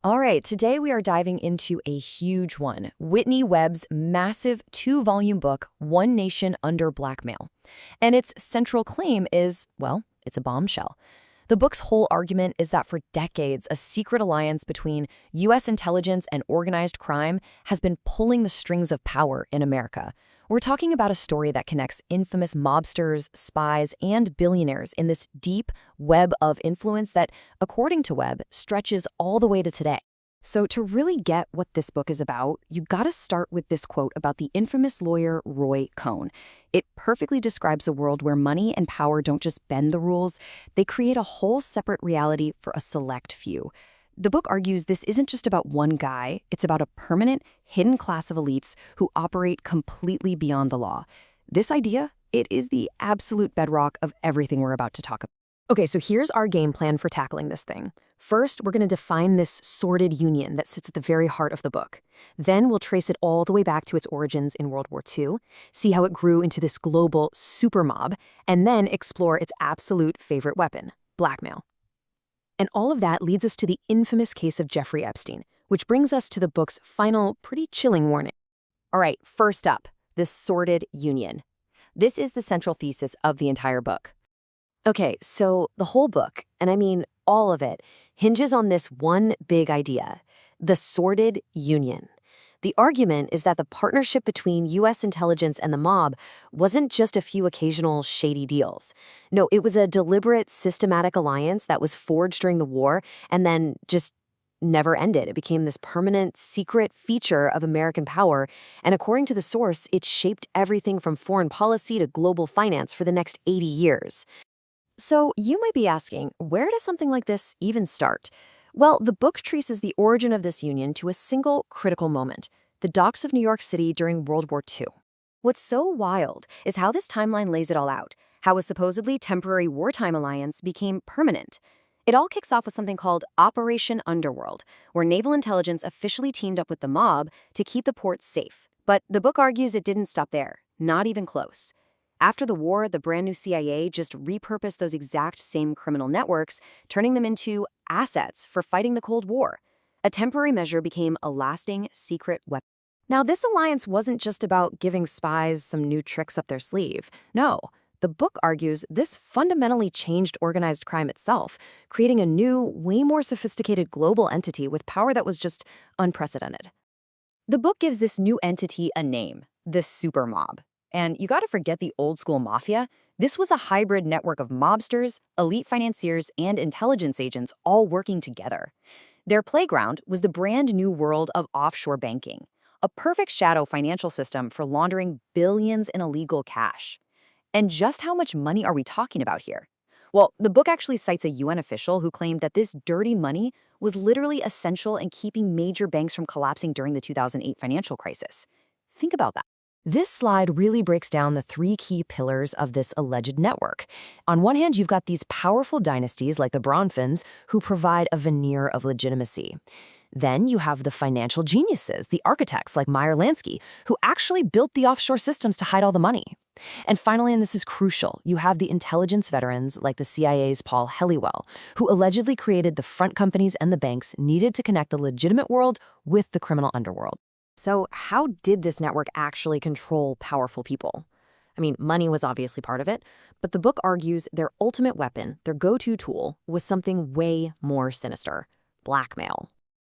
All right, today we are diving into a huge one, Whitney Webb's massive two-volume book, One Nation Under Blackmail. And its central claim is, well, it's a bombshell. The book's whole argument is that for decades, a secret alliance between U.S. intelligence and organized crime has been pulling the strings of power in America. We're talking about a story that connects infamous mobsters, spies, and billionaires in this deep web of influence that, according to Webb, stretches all the way to today. So to really get what this book is about, you gotta start with this quote about the infamous lawyer Roy Cohn. It perfectly describes a world where money and power don't just bend the rules, they create a whole separate reality for a select few. The book argues this isn't just about one guy, it's about a permanent, hidden class of elites who operate completely beyond the law. This idea, it is the absolute bedrock of everything we're about to talk about. Okay, so here's our game plan for tackling this thing. First, we're going to define this sordid union that sits at the very heart of the book. Then we'll trace it all the way back to its origins in World War II, see how it grew into this global super mob, and then explore its absolute favorite weapon, blackmail. And all of that leads us to the infamous case of Jeffrey Epstein, which brings us to the book's final, pretty chilling warning. All right, first up, the sordid union. This is the central thesis of the entire book. Okay, so the whole book, and I mean all of it, hinges on this one big idea, the sordid union. The argument is that the partnership between U.S. intelligence and the mob wasn't just a few occasional shady deals. No, it was a deliberate, systematic alliance that was forged during the war and then just never ended. It became this permanent, secret feature of American power, and according to the source, it shaped everything from foreign policy to global finance for the next 80 years. So you might be asking, where does something like this even start? Well, the book traces the origin of this union to a single critical moment, the docks of New York City during World War II. What's so wild is how this timeline lays it all out, how a supposedly temporary wartime alliance became permanent. It all kicks off with something called Operation Underworld, where naval intelligence officially teamed up with the mob to keep the ports safe. But the book argues it didn't stop there, not even close. After the war, the brand new CIA just repurposed those exact same criminal networks, turning them into assets for fighting the Cold War. A temporary measure became a lasting, secret weapon. Now, this alliance wasn't just about giving spies some new tricks up their sleeve. No, the book argues this fundamentally changed organized crime itself, creating a new, way more sophisticated global entity with power that was just unprecedented. The book gives this new entity a name, the super mob. And you gotta forget the old school mafia. This was a hybrid network of mobsters, elite financiers, and intelligence agents all working together. Their playground was the brand new world of offshore banking, a perfect shadow financial system for laundering billions in illegal cash. And just how much money are we talking about here? Well, the book actually cites a UN official who claimed that this dirty money was literally essential in keeping major banks from collapsing during the 2008 financial crisis. Think about that. This slide really breaks down the three key pillars of this alleged network. On one hand, you've got these powerful dynasties like the Bronfons who provide a veneer of legitimacy. Then you have the financial geniuses, the architects like Meyer Lansky, who actually built the offshore systems to hide all the money. And finally, and this is crucial, you have the intelligence veterans like the CIA's Paul Helliwell, who allegedly created the front companies and the banks needed to connect the legitimate world with the criminal underworld. So how did this network actually control powerful people? I mean, money was obviously part of it, but the book argues their ultimate weapon, their go-to tool, was something way more sinister: blackmail.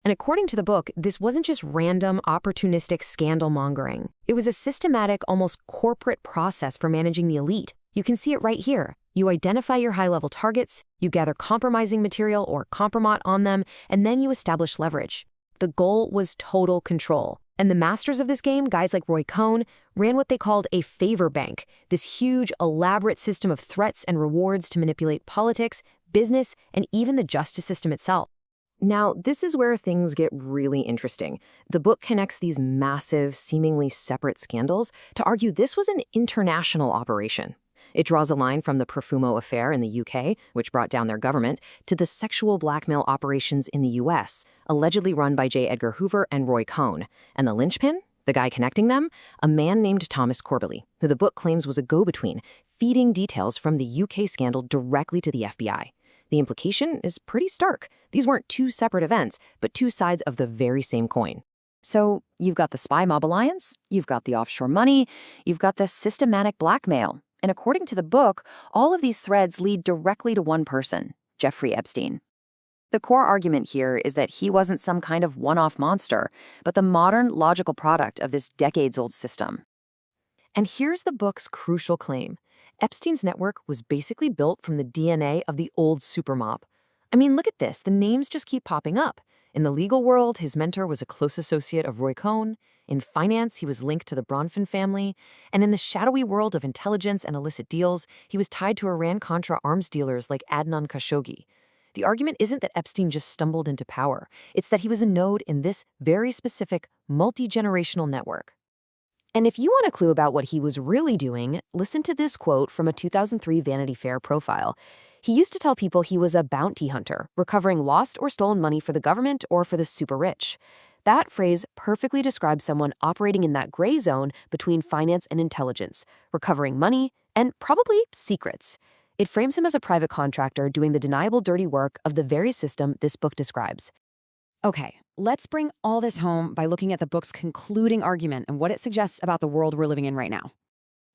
And according to the book, this wasn't just random, opportunistic scandal mongering. It was a systematic, almost corporate process for managing the elite. You can see it right here. You identify your high-level targets, you gather compromising material or compromat on them, and then you establish leverage. The goal was total control. And the masters of this game, guys like Roy Cohn, ran what they called a favor bank, this huge, elaborate system of threats and rewards to manipulate politics, business, and even the justice system itself. Now, this is where things get really interesting. The book connects these massive, seemingly separate scandals to argue this was an international operation. It draws a line from the Profumo affair in the UK, which brought down their government, to the sexual blackmail operations in the US, allegedly run by J. Edgar Hoover and Roy Cohn. And the linchpin? The guy connecting them? A man named Thomas Corbally, who the book claims was a go-between, feeding details from the UK scandal directly to the FBI. The implication is pretty stark. These weren't two separate events, but two sides of the very same coin. So you've got the spy mob alliance, you've got the offshore money, you've got the systematic blackmail. And according to the book, all of these threads lead directly to one person, Jeffrey Epstein. The core argument here is that he wasn't some kind of one-off monster, but the modern logical product of this decades-old system. And here's the book's crucial claim. Epstein's network was basically built from the DNA of the old supermob. I mean, look at this. The names just keep popping up. In the legal world, his mentor was a close associate of Roy Cohn. In finance, he was linked to the Bronfman family. And in the shadowy world of intelligence and illicit deals, he was tied to Iran-Contra arms dealers like Adnan Khashoggi. The argument isn't that Epstein just stumbled into power. It's that he was a node in this very specific, multi-generational network. And if you want a clue about what he was really doing, listen to this quote from a 2003 Vanity Fair profile. He used to tell people he was a bounty hunter, recovering lost or stolen money for the government or for the super rich. That phrase perfectly describes someone operating in that gray zone between finance and intelligence, recovering money and probably secrets. It frames him as a private contractor doing the deniable dirty work of the very system this book describes. Okay, let's bring all this home by looking at the book's concluding argument and what it suggests about the world we're living in right now.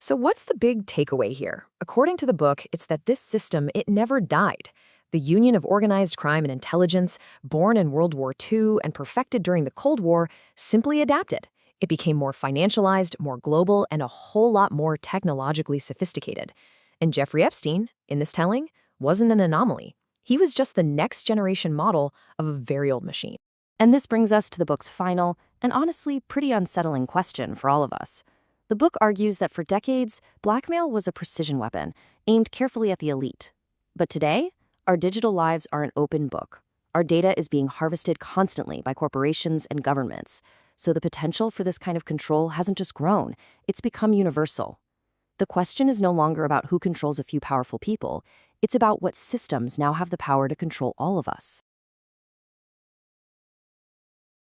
So what's the big takeaway here? According to the book, it's that this system, it never died. The union of organized crime and intelligence, born in World War II and perfected during the Cold War, simply adapted. It became more financialized, more global, and a whole lot more technologically sophisticated. And Jeffrey Epstein, in this telling, wasn't an anomaly. He was just the next generation model of a very old machine. And this brings us to the book's final, and honestly pretty unsettling question for all of us. The book argues that for decades, blackmail was a precision weapon, aimed carefully at the elite. But today, our digital lives are an open book. Our data is being harvested constantly by corporations and governments. So the potential for this kind of control hasn't just grown, it's become universal. The question is no longer about who controls a few powerful people. It's about what systems now have the power to control all of us.